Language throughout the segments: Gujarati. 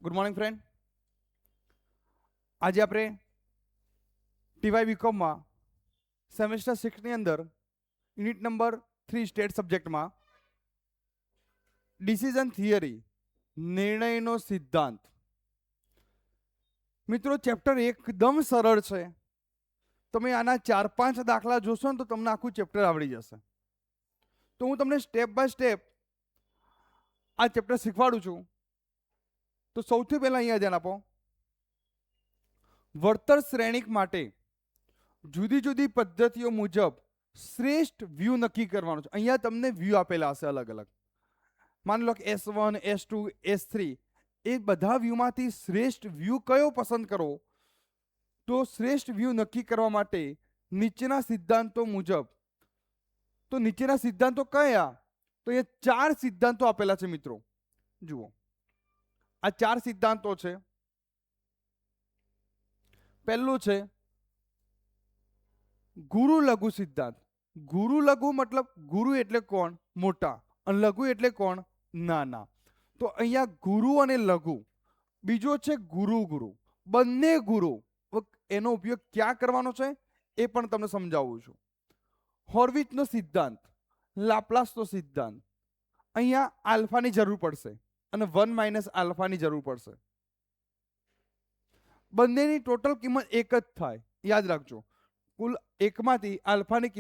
Good morning friend. આજે આપણે ટીવાય બીકોમમાં સેમેસ્ટર 6 ની અંદર યુનિટ નંબર 3 સ્ટેટ સબ્જેક્ટમાં ડિસિઝન થિયરી નિર્ણયનો સિદ્ધાંત. મિત્રો ચેપ્ટર એકદમ સરળ છે. તમે આના 4-5 દાખલા જોશો ને તો તમને આખું ચેપ્ટર આવડી જશે. તો હું તમને સ્ટેપ બાય સ્ટેપ આ ચેપ્ટર શીખવાડું છું. તો સૌથી પહેલા અહીંયા ધ્યાન આપો. વળતર શ્રેણિક માટે જુદી જુદી પદ્ધતિઓ મુજબ શ્રેષ્ઠ વ્યૂ નક્કી કરવાનો છે. અહીંયા તમને વ્યૂ આપેલા હશે અલગ અલગ. માની લો કે S1, S2, S3 એ બધા વ્યૂમાંથી શ્રેષ્ઠ વ્યૂ કયો પસંદ કરવો. તો શ્રેષ્ઠ વ્યૂ નક્કી કરવા માટે નીચેના સિદ્ધાંતો મુજબ. તો નીચેના સિદ્ધાંતો કયા? તો એ 4 સિદ્ધાંતો આપેલા છે મિત્રો. જુઓ, આ 4 સિદ્ધાંતો છે. પહેલું છે ગુરુ લઘુ સિદ્ધાંત. ગુરુ લઘુ મતલબ ગુરુ એટલે કોણ? મોટા. અને લઘુ એટલે કોણ? નાના. તો અહીંયા ગુરુ અને લઘુ. બીજો છે ગુરુ ગુરુ. બંને ગુરુ. એનો ઉપયોગ ક્યાં કરવાનો છે એ પણ તમને સમજાવું છું. હોર્વિચનો સિદ્ધાંત, લાપ્લાસનો સિદ્ધાંત. અહીંયા આલ્ફાની જરૂર પડશે અને 1 - આલ્ફાની જરૂર પડશે. બંનેની ટોટલ કિંમત એક જ થાય. યાદ રાખજો, કુલ એકમાંથી આલ્ફાની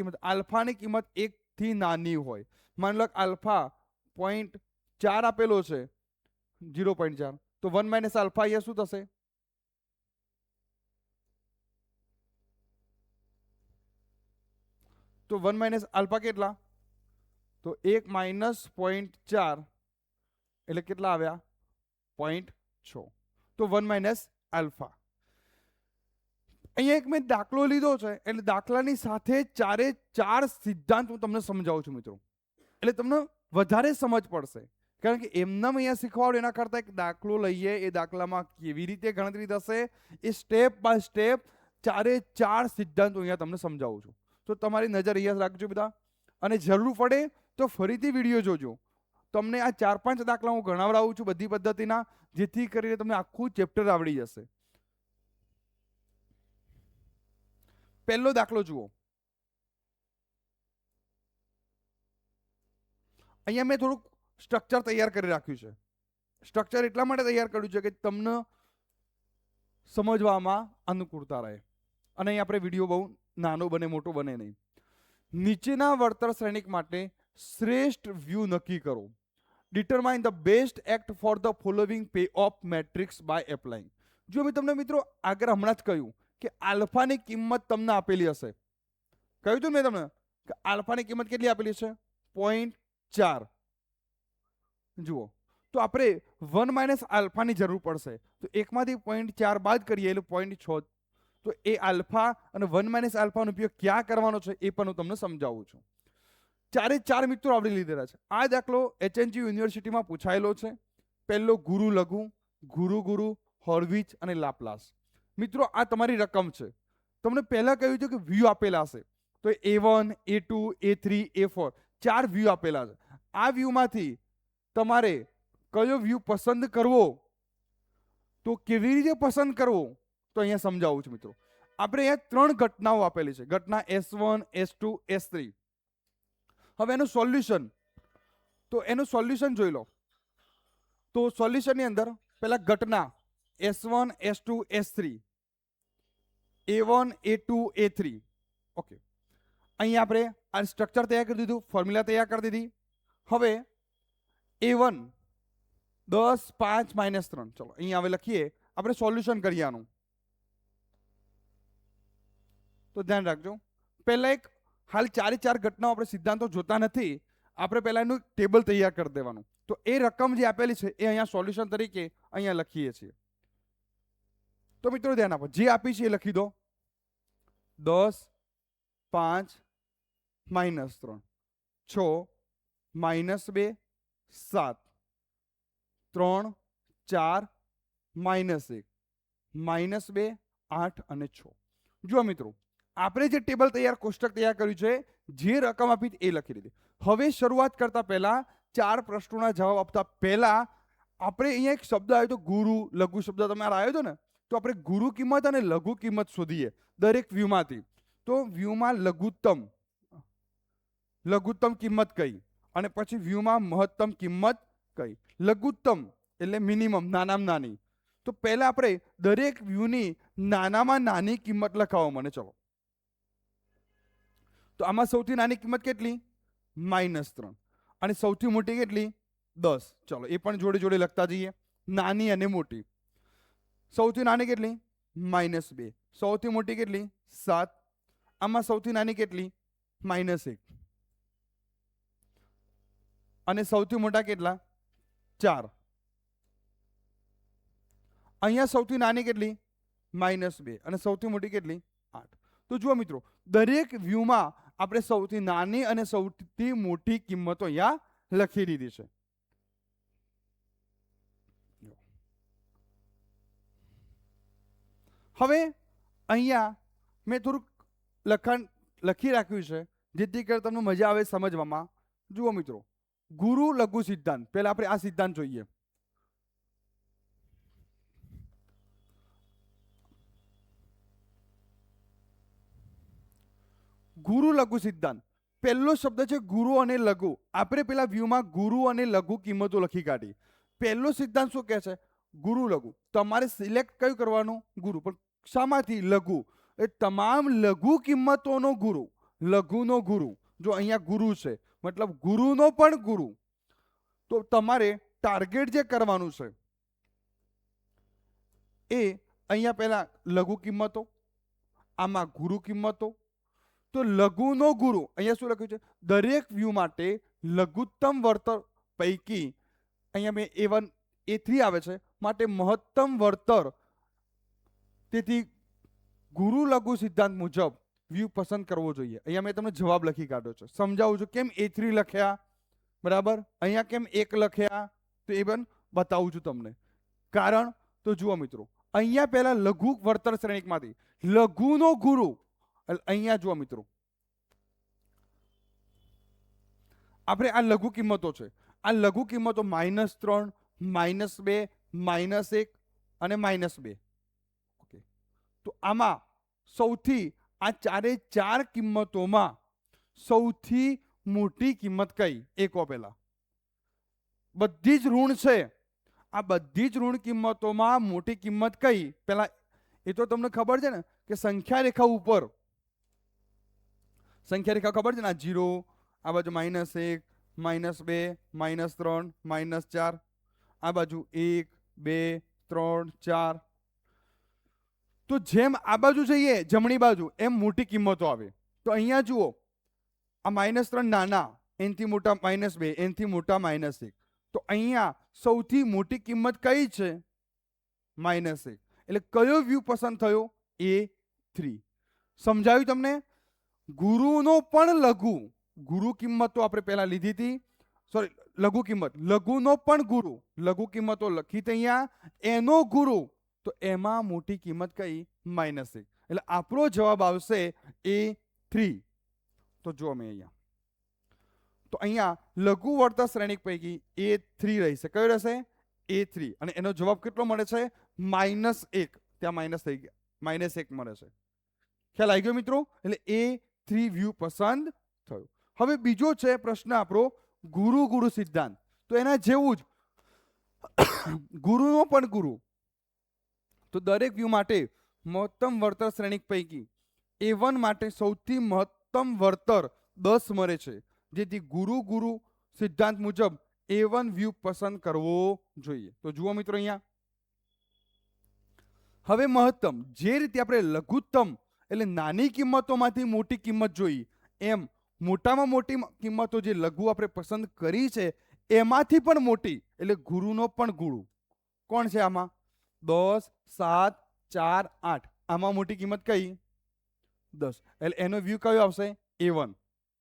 કિંમત 1 થી નાની હોય. માની લો આલ્ફા 0.4 આપેલો છે, 0.4, તો 1 - આલ્ફા અહીંયા શું થશે? તો 1 - આલ્ફા કેટલા? તો 1 - 0.4 એટલે કેટલા આવ્યા? 0.6. તો 1 - આલ્ફા. અહીંયા એક મેં દાખલો લીધો છે એટલે દાખલાની સાથે 4 સિદ્ધાંત હું તમને સમજાવું છું મિત્રો. એટલે તમને વધારે સમજ પડશે. કારણ કે એમનામ અહીંયા શીખવાડો એના કરતાં એક દાખલો લઈએ, એ દાખલામાં કેવી રીતે ગણતરી થશે એ સ્ટેપ બાય સ્ટેપ 4 સિદ્ધાંતો અહીંયા તમને સમજાવું છું. તો તમારી નજર અહીંયા રાખજો બધા. અને જરૂર પડે તો ફરીથી વિડીયો જોજો. તમને આ 4-5 દાખલા હું ગણાવડાવું છું બધી પદ્ધતિના, જેથી કરીને તમને આખું ચેપ્ટર આવડી જશે. પહેલો દાખલો જુઓ. અહીંયા મેં થોડુંક સ્ટ્રક્ચર તૈયાર કરી રાખ્યું છે. સ્ટ્રક્ચર એટલા માટે તૈયાર કર્યું છે કે તમને સમજવામાં અનુકૂળતા રહે. અને અહીં આપણે વિડીયો બહુ નાનો બને, મોટો બને નહીં. નીચેના વળતર શ્રેણિક માટે શ્રેષ્ઠ વ્યૂ નક્કી કરો. Determine the best act for the following pay off matrix by applying. જો મેં તમને મિત્રો આગળ હમણાં જ કહ્યું કે આલ્ફાની કિંમત તમને આપેલી હશે. કહ્યું હતું મેં તમને કે આલ્ફાની કિંમત કેટલી આપેલી છે? 0.4. જુઓ, તો આપણે 1 - આલ્ફાની જરૂર પડશે. તો એકમાંથી 0.4 બાદ કરીએ એટલે 0.6. તો એ આલ્ફા અને 1 - આલ્ફાનો ઉપયોગ ક્યાં કરવાનો છે એ પણ હું તમને સમજાવું છું. 4 મિત્રો આવડી લીધેલા છે. આ દાખલો HNG યુનિવર્સિટીમાં પૂછાયેલો છે. પહેલો ગુરુ લઘુ, ગુરુ ગુરુ, હોર્વિચ અને લાપ્લાસ. મિત્રો આ તમારી રકમ છે. તમને પહેલા કહ્યું છે કે વ્યૂ આપેલા હશે. તો A1, A2, A3, A4 4 view આપેલા છે. આ વ્યૂમાંથી તમારે કયો વ્યૂ પસંદ કરવો, તો કેવી રીતે પસંદ કરવો તો અહીંયા સમજાવું છું મિત્રો. આપણે અહીંયા 3 ઘટનાઓ આપેલી છે. ઘટના S1, S2, S3. હવે એનું સોલ્યુશન. તો એનું સોલ્યુશન જોઈ લો. તો સોલ્યુશનની અંદર પહેલા ઘટના S1, S2, S3, A1, A2, A3. Okay, અહીંયા આપણે આ સ્ટ્રક્ચર તૈયાર કરી દીધું, ફોર્મ્યુલા તૈયાર કરી દીધી. હવે A1 10, 5 - 3. ચલો અહીંયા હવે લખીએ, આપણે સોલ્યુશન કરીએ આનું. તો ધ્યાન રાખજો, પહેલા એક હાલ 4 ઘટનાઓ આપણે સિદ્ધાંતો જોતા નથી. આપણે પહેલા એનું ટેબલ તૈયાર કરી દેવાનું. તો એ રકમ જે આપેલી છે એ અહીંયા સોલ્યુશન તરીકે અહીંયા લખીએ છીએ. તો મિત્રો ધ્યાન આપો, જે આપી છે એ લખી દો. 10, 5 - 3, 6 - 2, 7, 3, 4 - 1, -2, 8 અને 6. જુઓ મિત્રો, આપણે જે ટેબલ તૈયાર, કોષ્ટક તૈયાર કર્યું છે, જે રકમ આપી એ લખી દીધી. હવે શરૂઆત કરતા પહેલા 4 પ્રશ્નોના જવાબ આપતા પહેલા આપણે અહીંયા એક શબ્દ આવ્યો તો ગુરુ લઘુ શબ્દ તમારે આવ્યો હતો ને, તો આપણે ગુરુ કિંમત અને લઘુ કિંમત શોધીએ દરેક વ્યૂમાંથી. તો વ્યૂમાં લઘુત્તમ કિંમત કઈ અને પછી વ્યૂમાં મહત્તમ કિંમત કઈ. લઘુત્તમ એટલે મિનિમમ, નાનામાં નાની. તો પહેલા આપણે દરેક વ્યૂની નાનામાં નાની કિંમત લખાવો મને. ચલો, તો આમાં સૌથી નાની કિંમત કેટલી? -3. અને સૌથી મોટી કેટલી? 10. ચલો એ પણ જોડે જોડે લખતા જઈએ, નાની અને મોટી. સૌથી નાની કેટલી? -2. સૌથી મોટી કેટલી? 7. આમાં સૌથી નાની કેટલી? -1. અને સૌથી મોટા કેટલા? 4. અહીંયા સૌથી નાની કેટલી? -2. અને સૌથી મોટી કેટલી? 8. તો જુઓ મિત્રો, દરેક વ્યૂમાં આપણે સૌથી નાની અને સૌથી મોટી કિંમતો અહીંયા લખી દીધી છે. હવે અહીંયા મેં થોડુંક લખાણ લખી રાખ્યું છે જેથી કરી તમને મજા આવે સમજવામાં. જુઓ મિત્રો, ગુરુ લઘુ સિદ્ધાંત. પહેલા આપણે આ સિદ્ધાંત જોઈએ. ગુરુ લઘુ સિદ્ધાંત. પહેલો શબ્દ છે ગુરુ અને લઘુ. આપણે પેલા વ્યૂમાં ગુરુ અને લઘુ કિંમતો લખી કાઢી. પહેલો સિદ્ધાંત શું કહે છે? ગુરુ લઘુ. તમારે સિલેક્ટ કયું કરવાનું? ગુરુ. પણ શામાંથી? લઘુ. એ તમામ લઘુ કિંમતોનો ગુરુ, લઘુનો ગુરુ. જો અહીંયા ગુરુ છે મતલબ ગુરુનો પણ ગુરુ. તો તમારે ટાર્ગેટ જે કરવાનું છે એ અહીંયા પહેલા લઘુ કિંમતો, આમાં ગુરુ કિંમતો. તો લઘુનો ગુરુ અહીંયા શું લખ્યું છે? દરેક વ્યૂ માટે લઘુત્તમ વળતર પૈકી અહીંયા મેં A1 A3 આવે છે માટે મહત્તમ વળતર. તેથી ગુરુ લઘુ સિદ્ધાંત મુજબ વ્યૂ પસંદ કરવો જોઈએ. અહીંયા મેં તમને જવાબ લખી કાઢ્યો છે. સમજાવું છું કેમ A3 લખ્યા, બરાબર. અહીંયા કેમ 1 લખ્યા તો એ પણ બતાવું છું તમને. કારણ તો જુઓ મિત્રો, અહીંયા પહેલા લઘુ વળતર શ્રેણીકમાંથી લઘુનો ગુરુ. અહીંયા જુઓ મિત્રો, આપણે આ લઘુ કિંમતો છે. આ લઘુ કિંમતો -3, -2, -1 અને -2. ઓકે, તો આમાં સૌથી આ ચારે ચાર કિંમતોમાં સૌથી મોટી કિંમત કઈ? એકો પહેલા બધી જ ઋણ છે. આ બધી જ ઋણ કિંમતોમાં મોટી કિંમત કઈ? પહેલા એ તો તમને ખબર છે ને કે સંખ્યા રેખા ઉપર, સંખ્યા રેખા ખબર છે ને, આ 0, આ બાજુ -1, -2, -3, -4, આ બાજુ 1, 2, 3, 4. તો જેમ આ બાજુ જઈએ જમણી બાજુ એમ મોટી કિંમતો આવે. તો અહીંયા જુઓ, આ -3 નાના, એનથી મોટા -2, એનથી મોટા -1. તો અહીંયા સૌથી મોટી કિંમત કઈ છે? -1. એટલે કયો વ્યૂ પસંદ થયો? A3. સમજાયું તમને? ગુરુનો પણ લઘુ, ગુરુ કિંમત તો આપણે પહેલા લીધી હતી, સોરી લઘુ કિંમત, લઘુનો પણ ગુરુ, લઘુ કિંમતો લખી હતી અહીંયા, એનો ગુરુ. તો એમાં મોટી કિંમત કઈ? -1. એટલે આપણો જવાબ આવશે A3. તો જુઓ મેં અહીંયા, તો અહીંયા લઘુ વળતર શ્રેણીક પૈકી A3 રહેશે. કયો રહેશે? A3. અને એનો જવાબ કેટલો મળે છે? -1. ત્યાં માઇનસ થઈ ગયા, -1 મળે છે. ખ્યાલ આવી ગયો મિત્રો? એટલે A3 વ્યૂ પસંદ થયો. હવે બીજો છે પ્રશ્ન આપણો ગુરુ સિદ્ધાંત. તો એના જેવું જ ગુરુનો પણ ગુરુ. તો દરેક વ્યૂ માટે મહત્તમ વળતર શ્રેણીક પૈકી A1 માટે સૌથી મહત્તમ વળતર 10 મળે છે. જેથી ગુરુ સિદ્ધાંત મુજબ A1 વ્યૂ પસંદ કરવો જોઈએ. તો જુઓ મિત્રો, અહીંયા હવે મહત્તમ, જે રીતે આપણે લઘુત્તમ એટલે નાની કિંમતોમાંથી મોટી કિંમત જોઈ, એમ મોટામાં મોટી કિંમતો જે લઘુ આપણે પસંદ કરી છે એમાંથી પણ મોટી એટલે ગુરુનો પણ ગુરુ. કોણ છે આમાં? 10, 7, 4, 8. આમાં મોટી કિંમત કઈ? 10. એટલે એનો વ્યૂ કયો આવશે? A1.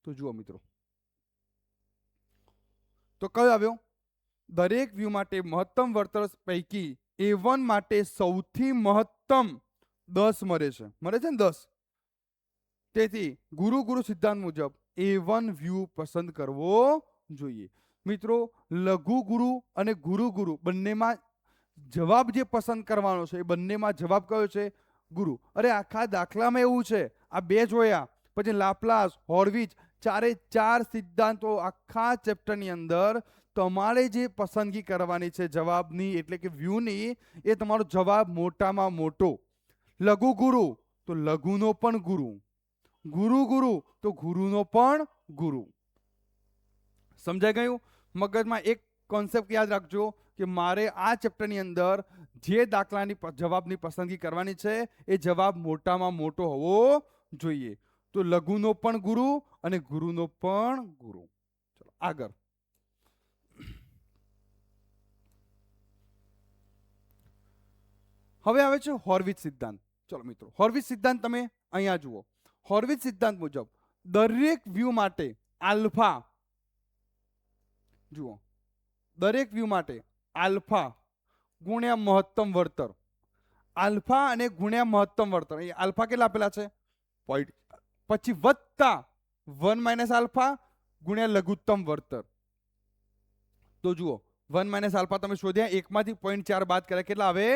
તો જુઓ મિત્રો, તો કયો આવ્યો? દરેક વ્યૂ માટે મહત્તમ વળતર પૈકી A1 માટે સૌથી મહત્તમ 10 મળે છે. મળે છે ને 10. તેથી ગુરુ સિદ્ધાંત મુજબ A1 વ્યૂ પસંદ કરવો જોઈએ. મિત્રો લઘુ ગુરુ અને ગુરુ ગુરુ બંનેમાં જવાબ જે પસંદ કરવાનો છે એ બંનેમાં જવાબ કયો છે? ગુરુ. અરે આખા દાખલામાં એવું છે, આ બે જોયા, પછી લાપ્લાસ, હોર્વિચ, ચારે ચાર સિદ્ધાંતો આખા ચેપ્ટરની અંદર તમારે જે પસંદગી કરવાની છે જવાબની, એટલે કે વ્યૂની, એ તમારો જવાબ મોટામાં મોટો. લઘુ ગુરુ તો લઘુનો પણ ગુરુ, ગુરુ ગુરુ તો ગુરુનો પણ ગુરુ. સમજાઈ ગયું? મગજમાં એક કોન્સેપ્ટ યાદ રાખજો કે મારે આ ચેપ્ટરની અંદર જે દાખલાની જવાબની પસંદગી કરવાની છે એ જવાબ મોટામાં મોટો હોવો જોઈએ. તો લઘુનો પણ ગુરુ અને ગુરુનો પણ ગુરુ. ચલો આગળ. હવે આવે છે હોર્વિચ સિદ્ધાંત. ચલો મિત્રો, હોર્વિચ સિદ્ધાંત તમે અહીંયા જુઓ. હોર્વિચ સિદ્ધાંત મુજબ દરેક વ્યૂ માટે આલ્ફા, જુઓ, દરેક વ્યૂ માટે આલ્ફા ગુણ્યા મહત્તમ વળતર, આલ્ફા અને ગુણ્યા મહત્તમ વળતર. અહીં આલ્ફા કેટલા આપેલા છે? પોઈન્ટ, પછી વત્તા 1 માઇનસ આલ્ફા ગુણ્યા લઘુત્તમ વળતર. તો જુઓ 1 માઇનસ આલ્ફા તમે શોધ્યા, એકમાંથી 0.4 બાદ કર્યા, કેટલા આવે?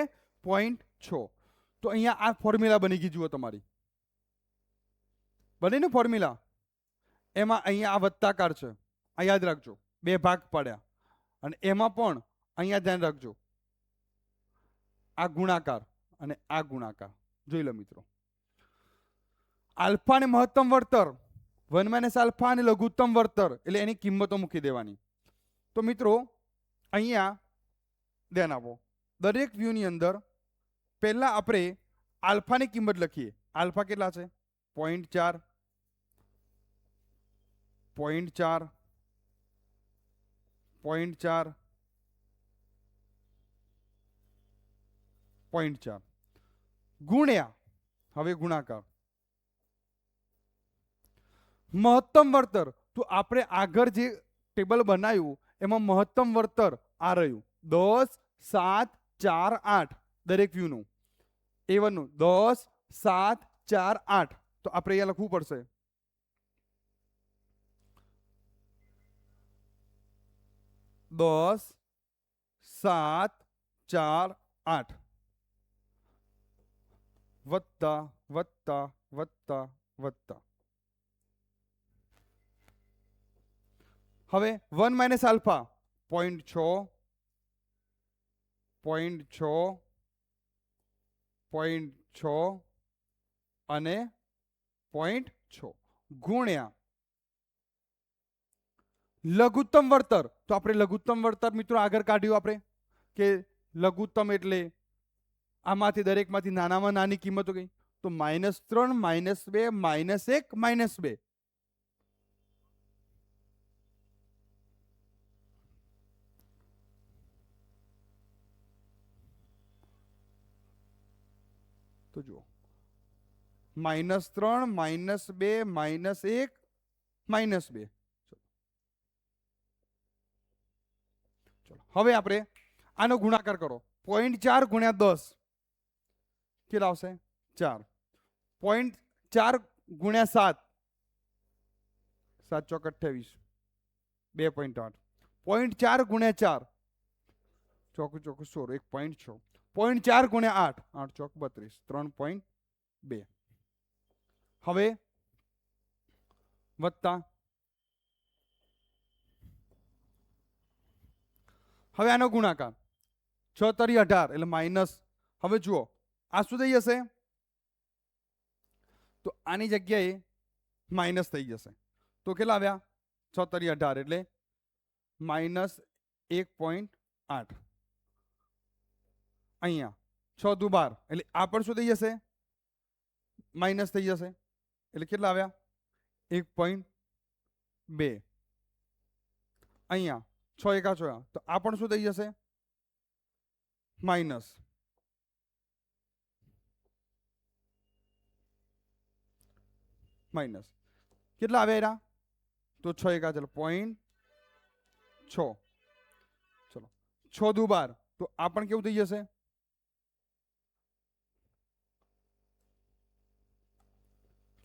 0.6. તો અહીંયા આ ફોર્મ્યુલા બની ગઈ, જુઓ તમારી બની ને ફોર્મ્યુલા. એમાં અહીંયા આ વત્તાકાર છે, આ યાદ રાખજો, બે ભાગ પડ્યા, અને એમાં પણ અહીંયા ધ્યાન રાખજો આ ગુણાકાર અને આ ગુણાકાર. જોઈ લો મિત્રો, આલ્ફા ને મહત્તમ વળતર, 1 માઇનસ આલ્ફા અને લઘુત્તમ વળતર, એટલે એની કિંમતો મૂકી દેવાની. તો મિત્રો અહીંયા ધ્યાન આપો, દરેક વ્યૂની અંદર પહેલા આપણે આલ્ફાની કિંમત લખીએ. આલ્ફા કેટલા છે? 0.4, 0.4, 0.4, 0.4 ગુણ્યા, હવે ગુણાકાર, મહત્તમ વળતર. તો આપણે આગળ જે ટેબલ બનાવ્યું એમાં મહત્તમ વળતર આ રહ્યું 10, 7, 4, 8 દરેક વ્યૂનું. A1 નું 10, 7, 4, 8. તો આપણે અહીંયા લખવું પડશે 10, 7, 4, 8 વત્તા વત્તા વત્તા વત્તા. હવે 1 માઇનસ આલ્ફા 0.6, 0.6, 0.6 અને 0.6 ગુણ્યા લઘુત્તમ વળતર. તો આપણે લઘુત્તમ વળતર મિત્રો આગળ કાઢ્યું આપણે કે લઘુત્તમ એટલે આમાંથી દરેકમાંથી નાનામાં નાની કિંમતો ગઈ. તો -3, -2, -1, -2. તો જુઓ -3, -2, -1, -2. ચલો હવે આપણે આનો ગુણાકાર કરો. 0.4 ગુણ્યા 10 કેટલા આવશે? 4. 0.4 ગુણ્યા 7, 7 ચોક 28, 2.8. 0.4 ગુણ્યા 4, ચોક ચોક 16, 1.6. 0.4 ગુણ્યા 8, 8 ચોક 32, 3.2. હવે વત્તા, હવે આનો ગુણાકાર 6 તરી 18 એટલે માઇનસ. હવે જુઓ આ શું થઈ જશે? તો આની જગ્યાએ માઇનસ થઈ જશે. તો કેટલા આવ્યા? 6 તરી 18 એટલે -1.8. અહીંયા 6 દુ 12 એટલે આ પણ શું થઈ જશે? માઇનસ થઈ જશે. એટલે કેટલા આવ્યા? 1.2. અહીંયા 6 એકા 6, તો આ પણ શું થઈ જશે? માઇનસ. માઇનસ કેટલા આવ્યા એના? તો 6 એકા, ચલો 0.6. ચલો 6 દુ 12, તો આ પણ કેવું થઈ જશે?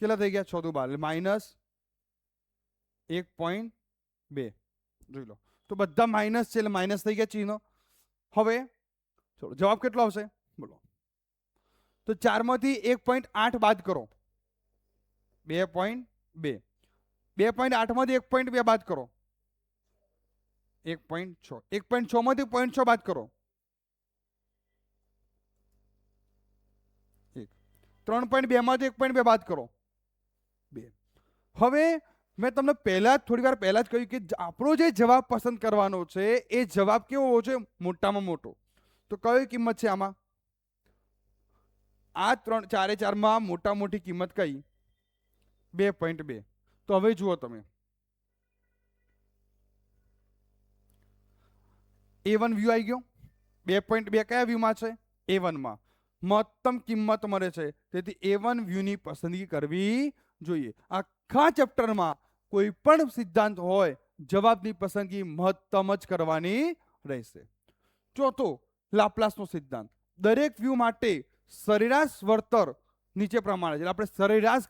કેટલા થઈ ગયા? 6 દુ 12 એટલે -1.2. જોઈ લો. તો બધા માઇનસ છે એટલે માઇનસ થઈ ગયા ચિહ્ન. હવે ચલો જવાબ કેટલો આવશે બોલો. તો 4 માંથી 1.8 બાદ કરો. 2.2. 2.8 માંથી 1.2 બાદ કરો. 1.6. 1.6 માંથી 0.6 બાદ કરો. 3.2 માંથી 1.2 બાદ કરો. 2. હવે મેં તમને થોડી વાર પહેલા જ કહ્યું કે આપણો જે જવાબ પસંદ કરવાનો છે એ જવાબ કેવો હોવો છે? મોટામાં મોટો. તો કઈ કિંમત છે આમાં? આ 4 માં મોટા મોટી કિંમત કઈ? 2.2. તો હવે જુઓ તમે, A1 વ્યૂ આવી ગયો. 2.2 કયા વ્યૂમાં છે? A1 માં. મહત્તમ કિંમત મળે છે, તેથી A1 વ્યૂની પસંદગી કરવી જોઈએ. આખા ચેપ્ટરમાં કોઈ પણ સિદ્ધાંત હોય, જવાબની પસંદગી મહત્તમ જ કરવાની રહેશે. ચોથો, લાપ્લાસનો સિદ્ધાંત. દરેક વ્યૂ માટે સરેરાશ વળતર નીચે પ્રમાણે છે. આપણે સરેરાશ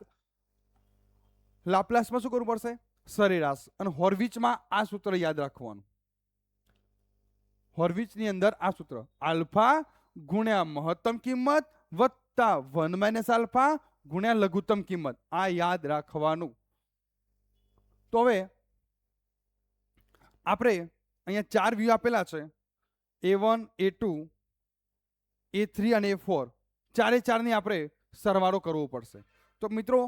લાપ્લાસમાં શું કરવું પડશે? સરેરાશ. અને હોર્વિચમાં આ સૂત્ર યાદ રાખવાનું. હોર્વિચની અંદર આ સૂત્ર આલ્ફા ગુણ્યા મહત્તમ કિંમત વત્તા 1 - આલ્ફા ગુણ્યા લઘુત્તમ કિંમત. આ યાદ રાખવાનું. તો હવે આપણે અહીંયા 4 વ્યૂ આપેલા છે, A1, A2, A3 અને A4. 4 ની આપણે સરવાળો કરવો પડશે. તો મિત્રો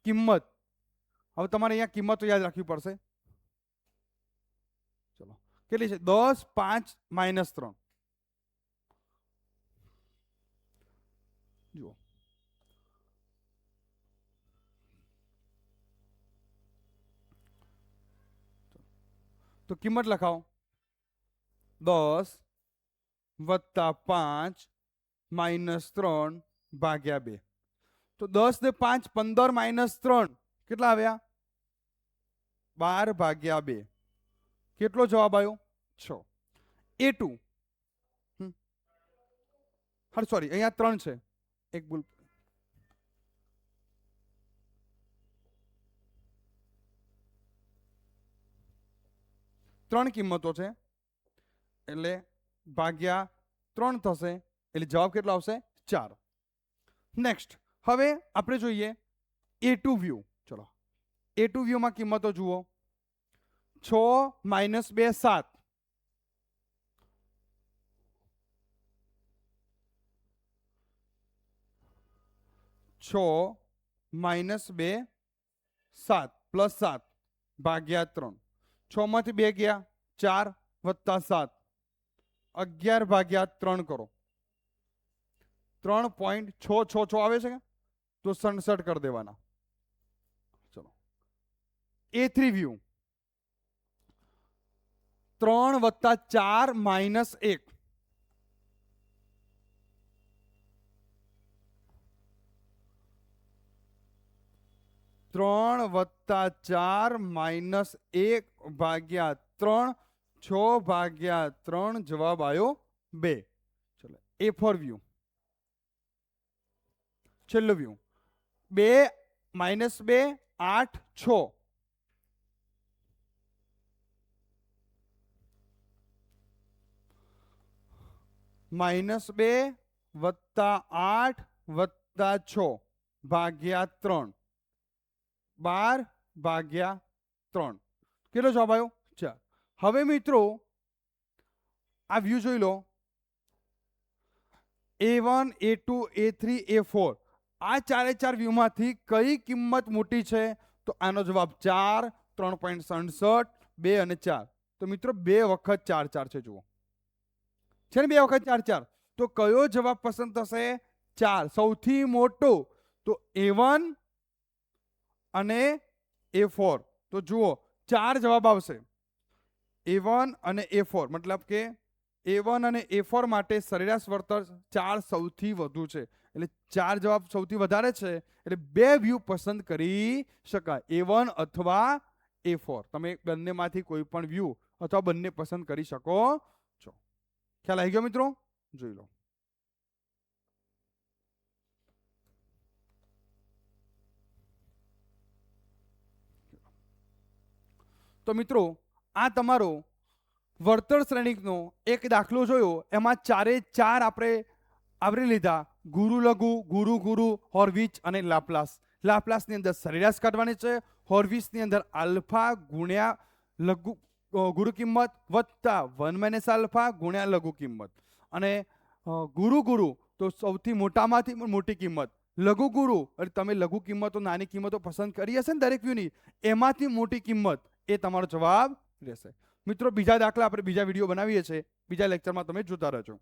કિંમત, હવે તમારે અહીંયા કિંમતો યાદ રાખવી પડશે. ચલો કેટલી છે? 10, 5 - 3. જુઓ, તો કિંમત લખાવો. 10 વત્તા 5 - 3 ભાગ્યા 2. તો 10 ને 5 15 - 3 કેટલા આવ્યા? 12 ભાગ્યા 2. કેટલો જવાબ આવ્યો? 6. A2, સોરી અહીંયા 3 છે, એક ભૂલ. ત્રણ કિંમતો છે એટલે ભાગ્યા 3 થશે, એટલે જવાબ કેટલો આવશે? 4. નેક્સ્ટ, હવે આપણે જોઈએ A2 વ્યૂ. ચલો A2 વ્યૂમાં કિંમતો જુઓ. 6 - 2 7. 6 - 2 7 + 7 ભાગ્યા 3. 6 માંથી 2 ગયા, 4 વત્તા 7 11 ભાગ્યા 3 કરો. 3.666 આવે છે, તો 67 કરી દેવાના. ચલો A3 વ્યૂ. 3 વત્તા 4 - 1. 3 વત્તા 4 - 1 ભાગ્યા 3. 6 ભાગ્યા 3 જવાબ આવ્યો 2. ચલો A4 વ્યૂ. છેલ્લો વ્યૂ. 2 - 2 8 6. 2 વત્તા 8 વત્તા 6 ભાગ્યા 3. 12 ભાગ્યા 3. કેટલો જવાબ આવ્યો? 4. હવે મિત્રો આ વ્યૂ જોઈ લો. A1, A2, A3, A4. આ 4 વ્યૂમાંથી કઈ કિંમત મોટી છે? તો આનો જવાબ 4, 3.67, 2 અને 4. તો મિત્રો 2 વખત 4 4 છે. જુઓ છે ને, 2 વખત 4 4. તો કયો જવાબ પસંદ થશે? 4. સૌથી મોટો તો A1 અને A4. તો જુઓ 4 જવાબ આવશે. A1 અને A4 મતલબ કે A1 અને A4 માટે સરેરાશ વળતર 4 સૌથી વધુ છે, એટલે 4 જવાબ સૌથી વધારે છે, એટલે 2 વ્યૂ પસંદ કરી શકાય, A1 અથવા A4. તમે બંનેમાંથી કોઈ પણ વ્યૂ અથવા બંને પસંદ કરી શકો છો. ખ્યાલ આવી ગયો મિત્રો? જોઈ લો. તો મિત્રો આ તમારો વળતર શ્રેણિકનો એક દાખલો જોયો, એમાં ચારે ચાર આપણે આવરી લીધા. ગુરુ લઘુ, ગુરુ ગુરુ, હોર્વિચ અને લાપ્લાસ. લાપ્લાસની અંદર સરેરાશ કાઢવાની છે. હોર્વિચની અંદર આલ્ફા ગુણ્યા લઘુ ગુરુ કિંમત વત્તા 1 - આલ્ફા ગુણ્યા લઘુ કિંમત. અને ગુરુ ગુરુ તો સૌથી મોટામાંથી પણ મોટી કિંમત. લઘુ ગુરુ એટલે તમે લઘુ કિંમતો નાની કિંમતો પસંદ કરી હશે ને દરેક વ્યૂની, એમાંથી મોટી કિંમત એ તમારો જવાબ રહેશે. મિત્રો બીજા દાખલા આપણે બીજા વિડીયો બનાવીએ છીએ, બીજા લેક્ચરમાં તમે જોતા રહેજો.